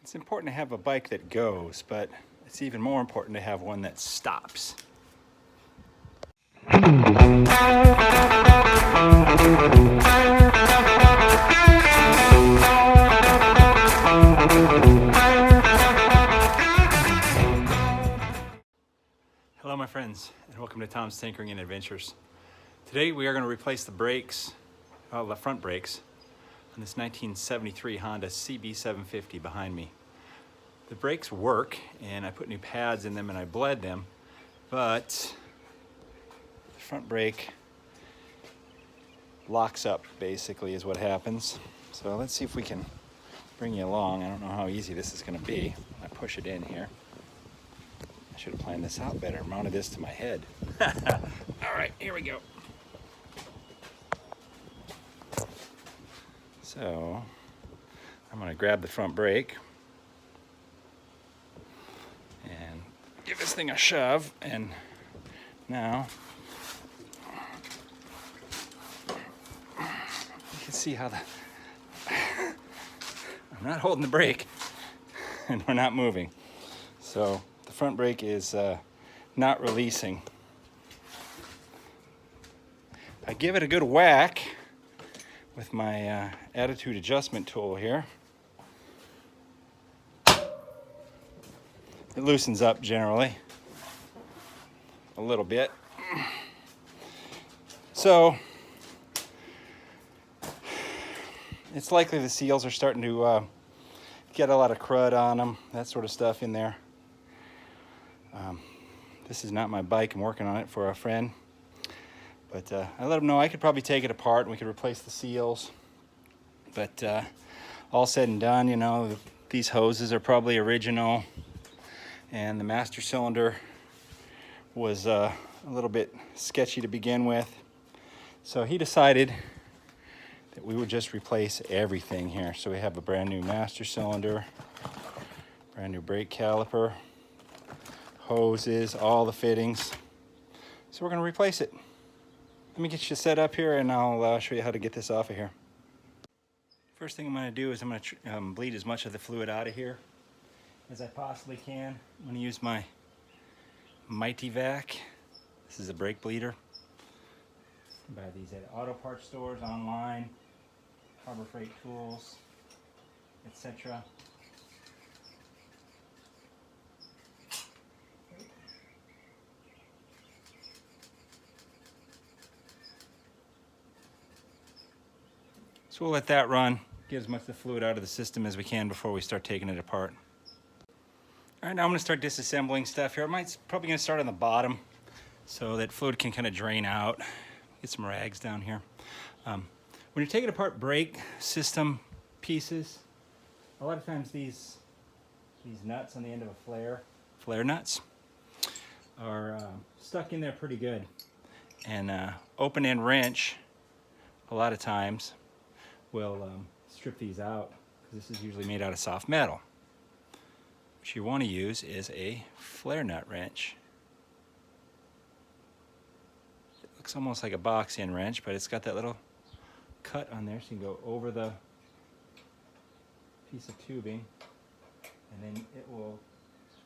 It's important to have a bike that goes, but it's even more important to have one that stops. Hello my friends, and welcome to Tom's Tinkering and Adventures. Today we are going to replace the brakes, the front brakes, on this 1973 Honda CB750 behind me. The brakes work, and I put new pads in them and I bled them, but the front brake locks up, basically, is what happens. So let's see if we can bring you along. I don't know how easy this is going to be. I push it in here. I should have planned this out better, mounted this to my head. All right, here we go. So I'm going to grab the front brake and give this thing a shove, and now you can see how I'm not holding the brake and we're not moving. So the front brake is not releasing. I give it a good whack with my attitude adjustment tool here. It loosens up generally a little bit. So it's likely the seals are starting to get a lot of crud on them, that sort of stuff in there. This is not my bike. I'm working on it for a friend. But I let him know I could probably take it apart and we could replace the seals. But all said and done, you know, these hoses are probably original. And the master cylinder was a little bit sketchy to begin with. So he decided that we would just replace everything here. So we have a brand new master cylinder, brand new brake caliper, hoses, all the fittings. So we're going to replace it. Let me get you set up here and I'll show you how to get this off of here. First thing I'm going to do is I'm going to bleed as much of the fluid out of here as I possibly can. I'm going to use my Mighty Vac. This is a brake bleeder. You buy these at auto parts stores, online, Harbor Freight Tools, etc. So we'll let that run, get as much of the fluid out of the system as we can before we start taking it apart. All right, now I'm going to start disassembling stuff here. Probably going to start on the bottom so that fluid can kind of drain out. Get some rags down here. When you're taking apart brake system pieces, a lot of times these nuts on the end of a flare nuts, are stuck in there pretty good. And open end wrench, a lot of times, will strip these out, because this is usually made out of soft metal. What you want to use is a flare nut wrench. It looks almost like a box end wrench, but it's got that little cut on there, so you can go over the piece of tubing, and then it will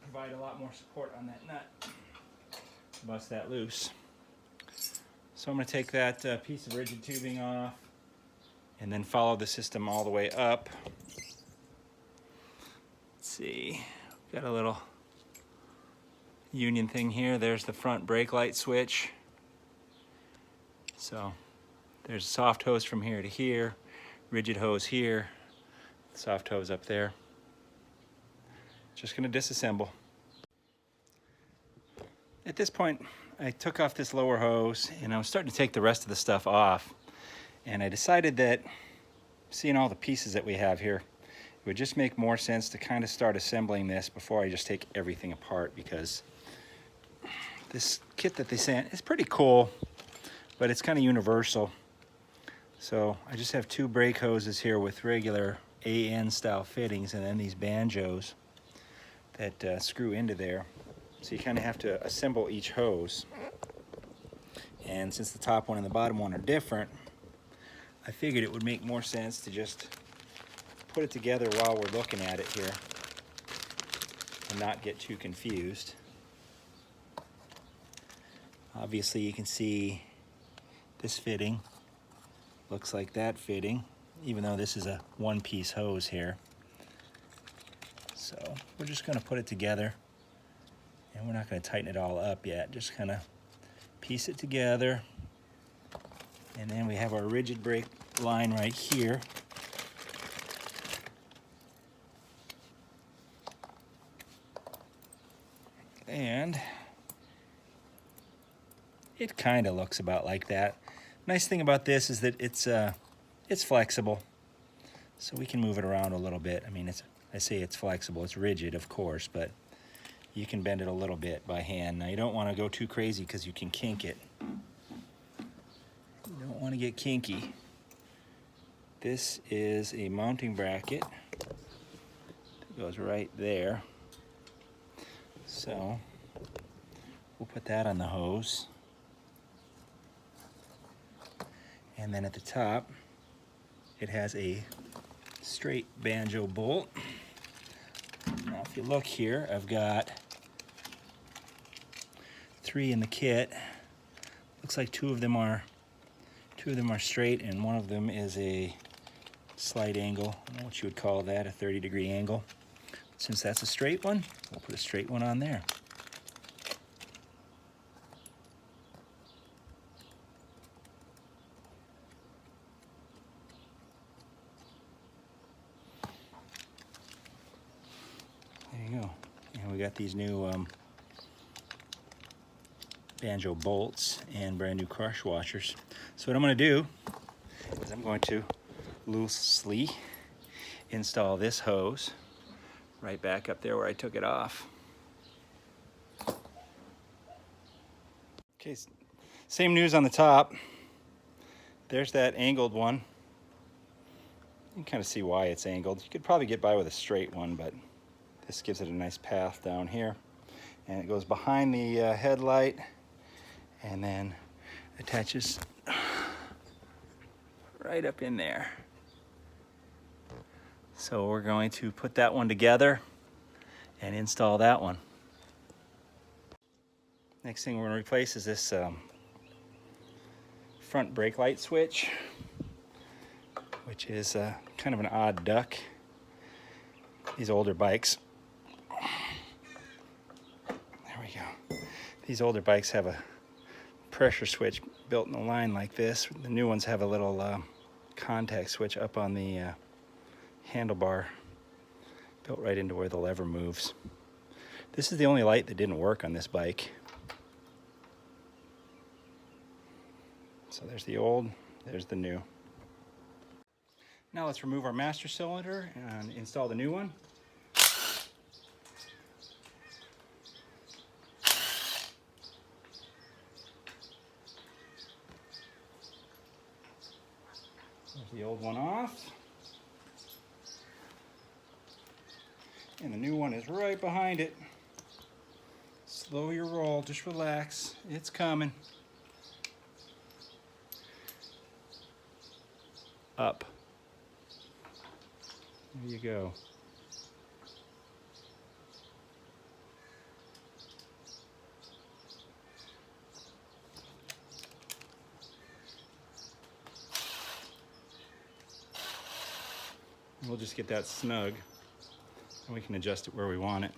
provide a lot more support on that nut. Bust that loose. So I'm going to take that piece of rigid tubing off and then follow the system all the way up. Let's see, got a little union thing here. There's the front brake light switch. So there's a soft hose from here to here, rigid hose here, soft hose up there. Just going to disassemble. At this point, I took off this lower hose and I was starting to take the rest of the stuff off. And I decided that, seeing all the pieces that we have here, it would just make more sense to kind of start assembling this before I just take everything apart, because this kit that they sent is pretty cool, but it's kind of universal. So I just have two brake hoses here with regular AN style fittings, and then these banjos that screw into there. So you kind of have to assemble each hose. And since the top one and the bottom one are different, I figured it would make more sense to just put it together while we're looking at it here. and not get too confused. Obviously you can see this fitting looks like that fitting, even though this is a one-piece hose here. So we're just going to put it together, and we're not going to tighten it all up yet, just kind of piece it together. And then we have our rigid brake line right here. And it kind of looks about like that. Nice thing about this is that it's flexible, so we can move it around a little bit. I mean, I say it's flexible, it's rigid, of course, but you can bend it a little bit by hand. Now, you don't want to go too crazy because you can kink it. You don't want to get kinky. This is a mounting bracket that goes right there. So we'll put that on the hose. And then at the top, it has a straight banjo bolt. Now if you look here, I've got 3 in the kit. Looks like two of them are straight, and one of them is a slight angle. I don't know what you would call that, a 30-degree angle. Since that's a straight one, we'll put a straight one on there. There you go. And we got these new banjo bolts and brand new crush washers. So what I'm going to do is I'm going to loosely install this hose right back up there where I took it off. Okay, same news on the top. There's that angled one. You can kind of see why it's angled. You could probably get by with a straight one, but this gives it a nice path down here. And it goes behind the headlight and then attaches right up in there. So we're going to put that one together and install that one. Next thing we're going to replace is this front brake light switch, which is kind of an odd duck. These older bikes, there we go. These older bikes have a pressure switch built in a line like this. The new ones have a little contact switch up on the handlebar, built right into where the lever moves. This is the only light that didn't work on this bike. So there's the old, there's the new. Now let's remove our master cylinder and install the new one. There's the old one off. And the new one is right behind it. Slow your roll, just relax, it's coming. Up. There you go. We'll just get that snug, and we can adjust it where we want it.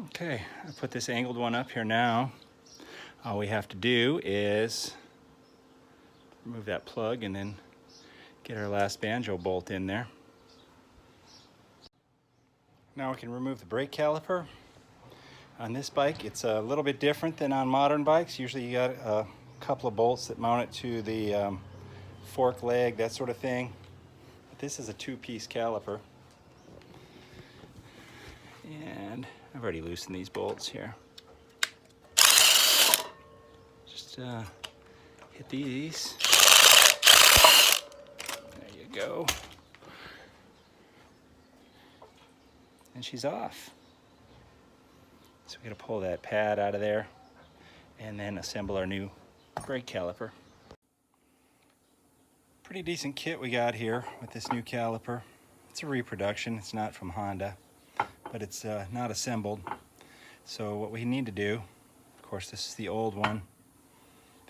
Okay, I put this angled one up here now. All we have to do is remove that plug and then get our last banjo bolt in there. Now we can remove the brake caliper. On this bike, it's a little bit different than on modern bikes. Usually you got a couple of bolts that mount it to the fork leg, that sort of thing. But this is a two-piece caliper. And I've already loosened these bolts here. Just hit these. There you go. And she's off. So we gotta pull that pad out of there and then assemble our new brake caliper. Pretty decent kit we got here with this new caliper. It's a reproduction. It's not from Honda, but it's not assembled. So what we need to do, of course, this is the old one.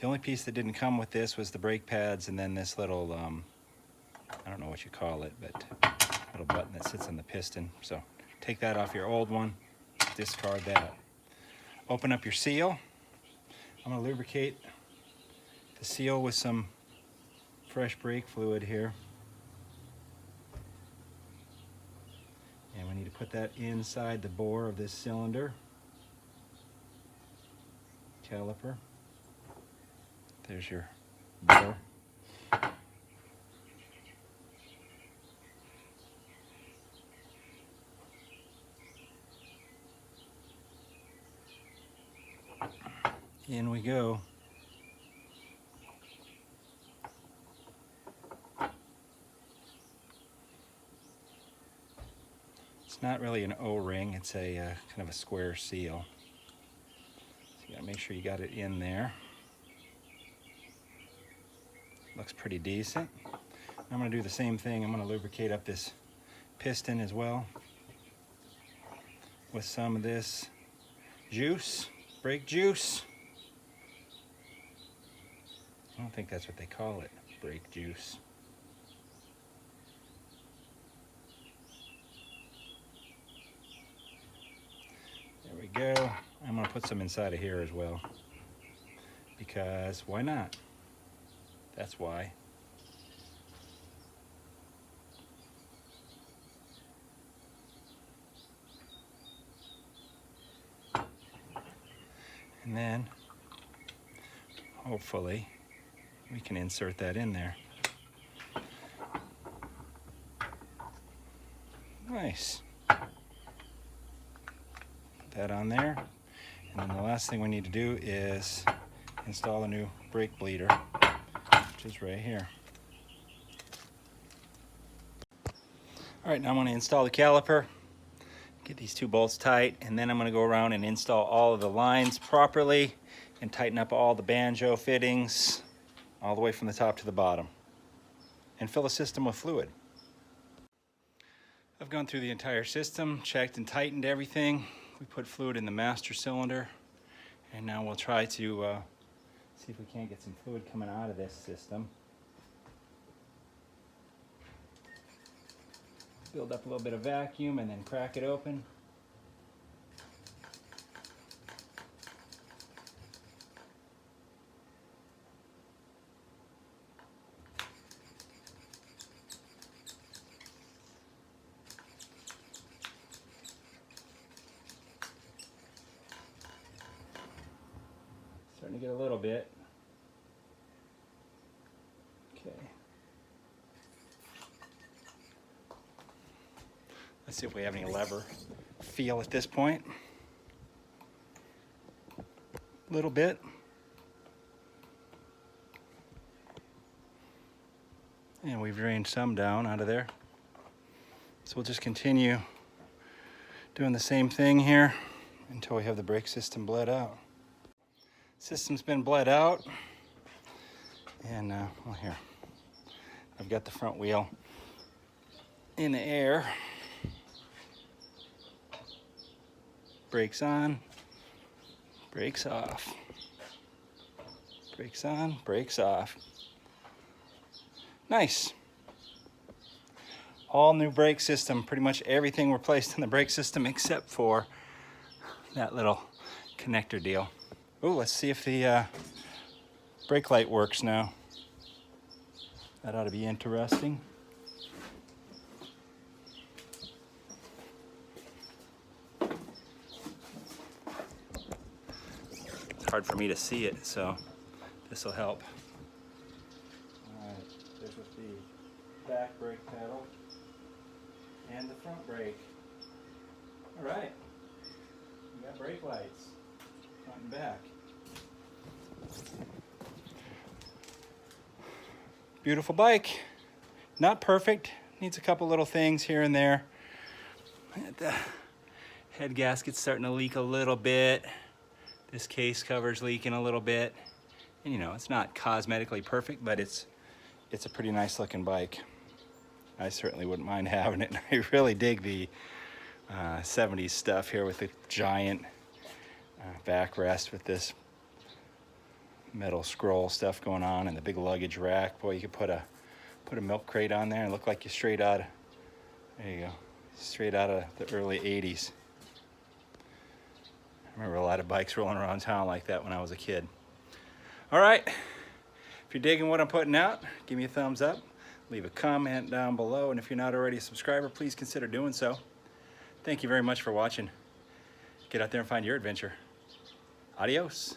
The only piece that didn't come with this was the brake pads and then this little, I don't know what you call it, but little button that sits on the piston. So take that off your old one, discard that. Open up your seal. I'm going to lubricate the seal with some fresh brake fluid here. And we need to put that inside the bore of this cylinder. Caliper. There's your bore. In we go. It's not really an O-ring, it's a kind of a square seal. So you gotta make sure you got it in there. Looks pretty decent. I'm gonna do the same thing. I'm gonna lubricate up this piston as well with some of this juice, brake juice. I don't think that's what they call it, brake juice. There we go. I'm gonna put some inside of here as well, because why not? That's why. And then, hopefully, we can insert that in there. Nice. Put that on there. And then the last thing we need to do is install a new brake bleeder, which is right here. All right, now I'm going to install the caliper. Get these two bolts tight, and then I'm going to go around and install all of the lines properly and tighten up all the banjo fittings all the way from the top to the bottom, and fill the system with fluid. I've gone through the entire system, checked and tightened everything. We put fluid in the master cylinder, and now we'll try to see if we can't get some fluid coming out of this system. Build up a little bit of vacuum and then crack it open. Starting to get a little bit. Okay. Let's see if we have any lever feel at this point. A little bit. And we've drained some down out of there. So we'll just continue doing the same thing here until we have the brake system bled out. System's been bled out, and well, here I've got the front wheel in the air. Brakes on, brakes off, brakes on, brakes off. Nice. All new brake system, pretty much everything replaced in the brake system except for that little connector deal. Oh, let's see if the brake light works now. That ought to be interesting. It's hard for me to see it, so this will help. All right, there's with the back brake pedal and the front brake. All right, we got brake lights. Front and back. Beautiful bike. Not perfect. Needs a couple little things here and there. The head gasket's starting to leak a little bit. This case cover's leaking a little bit. And you know, it's not cosmetically perfect, but it's a pretty nice looking bike. I certainly wouldn't mind having it. I really dig the 70s stuff here with the giant backrest with this metal scroll stuff going on and the big luggage rack. Boy, you could put a milk crate on there and look like you're straight out of, there you go, straight out of the early 80s. I remember a lot of bikes rolling around town like that when I was a kid. All right, if you're digging what I'm putting out, give me a thumbs up, leave a comment down below, and if you're not already a subscriber, please consider doing so. Thank you very much for watching. Get out there and find your adventure. Adios.